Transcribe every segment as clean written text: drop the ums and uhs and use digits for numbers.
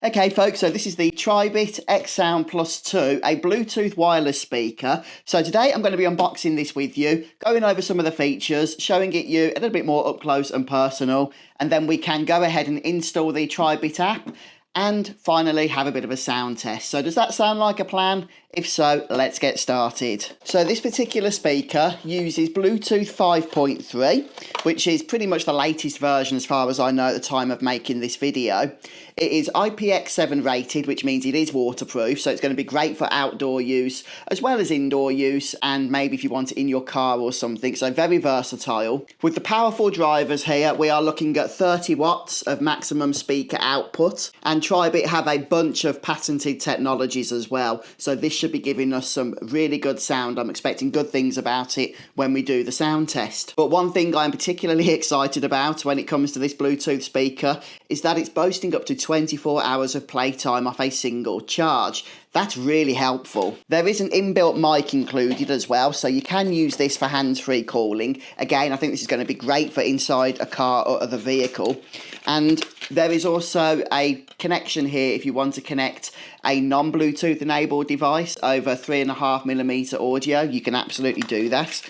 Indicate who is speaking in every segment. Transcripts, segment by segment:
Speaker 1: Okay folks, so this is the Tribit XSound Plus 2, a Bluetooth wireless speaker. So today I'm going to be unboxing this with you, going over some of the features, showing it you a little bit more up close and personal, and then we can go ahead and install the Tribit app and finally have a bit of a sound test. So does that sound like a plan? If so, let's get started. So this particular speaker uses Bluetooth 5.3, which is pretty much the latest version as far as I know at the time of making this video. It is IPX7 rated, which means it is waterproof, so it's going to be great for outdoor use as well as indoor use, and maybe if you want it in your car or something, so very versatile. With the powerful drivers here, we are looking at 30 watts of maximum speaker output, and Tribit have a bunch of patented technologies as well, so this should be giving us some really good sound. I'm expecting good things about it when we do the sound test. But one thing I'm particularly excited about when it comes to this Bluetooth speaker is that it's boasting up to 24 hours of playtime off a single charge. That's really helpful. There is an inbuilt mic included as well, so you can use this for hands-free calling. Again, I think this is going to be great for inside a car or other vehicle. And there is also a connection here if you want to connect a non-Bluetooth enabled device over 3.5mm audio. You can absolutely do that.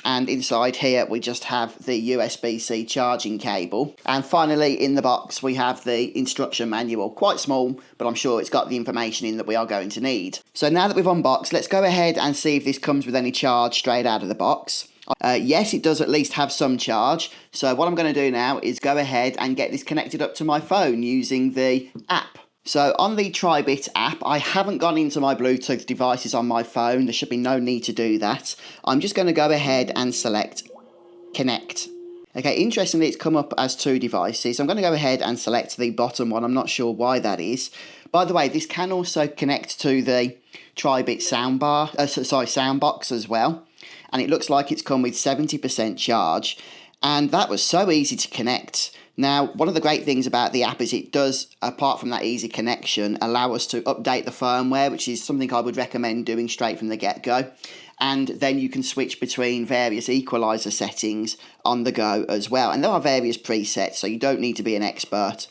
Speaker 1: And inside here we just have the USB-C charging cable. And finally in the box we have the instruction manual. Quite small, but I'm sure it's got the information in that we are going to need. So now that we've unboxed, let's go ahead and see if this comes with any charge straight out of the box. Yes, it does at least have some charge. So what I'm going to do now is go ahead and get this connected up to my phone using the app. So on the Tribit app, I haven't gone into my Bluetooth devices on my phone. There should be no need to do that. I'm just going to go ahead and select Connect. Okay, interestingly, it's come up as two devices. I'm going to go ahead and select the bottom one. I'm not sure why that is. By the way, this can also connect to the Tribit soundbox as well. And it looks like it's come with 70% charge. And that was so easy to connect. Now, one of the great things about the app is it does, apart from that easy connection, allow us to update the firmware, which is something I would recommend doing straight from the get-go. And then you can switch between various equalizer settings on the go as well. And there are various presets, so you don't need to be an expert.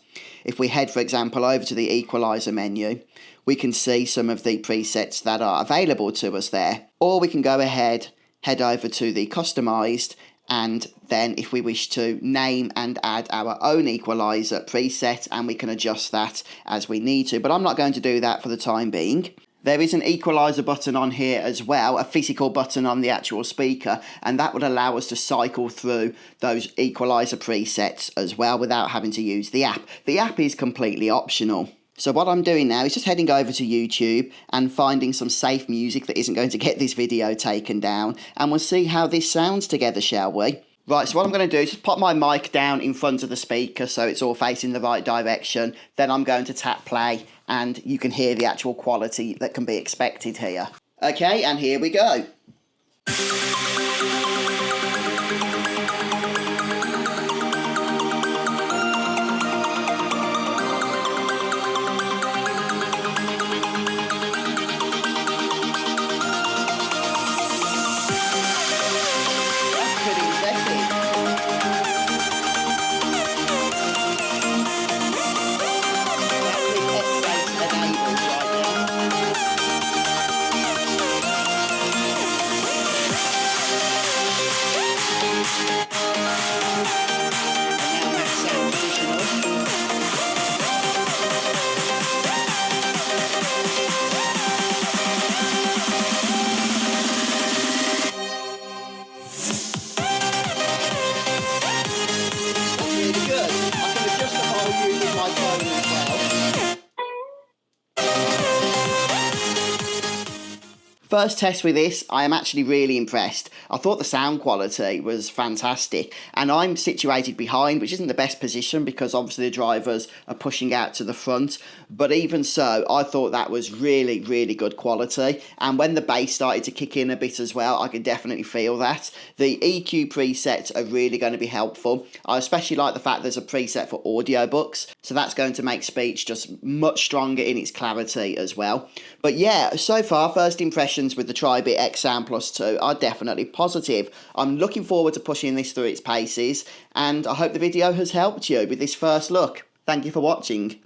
Speaker 1: If we head, for example, over to the equalizer menu, we can see some of the presets that are available to us there. Or we can go ahead, head over to the customized, and then if we wish to name and add our own equalizer preset, and we can adjust that as we need to, but I'm not going to do that for the time being. There is an equalizer button on here as well, a physical button on the actual speaker, and that would allow us to cycle through those equalizer presets as well without having to use the app. The app is completely optional. So what I'm doing now is just heading over to YouTube and finding some safe music that isn't going to get this video taken down, and we'll see how this sounds together, shall we? Right, so what I'm going to do is just pop my mic down in front of the speaker so it's all facing the right direction. Then I'm going to tap play and you can hear the actual quality that can be expected here. Okay, and here we go. First test with this, I am actually really impressed. I thought the sound quality was fantastic, and I'm situated behind, which isn't the best position because obviously the drivers are pushing out to the front, but even so, I thought that was really, really good quality. And when the bass started to kick in a bit as well, I could definitely feel that. The EQ presets are really going to be helpful. I especially like the fact there's a preset for audiobooks, so that's going to make speech just much stronger in its clarity as well. But yeah, so far, first impressions with the Tribit XSound Plus 2 are definitely positive. I'm looking forward to pushing this through its paces, and I hope the video has helped you with this first look. Thank you for watching.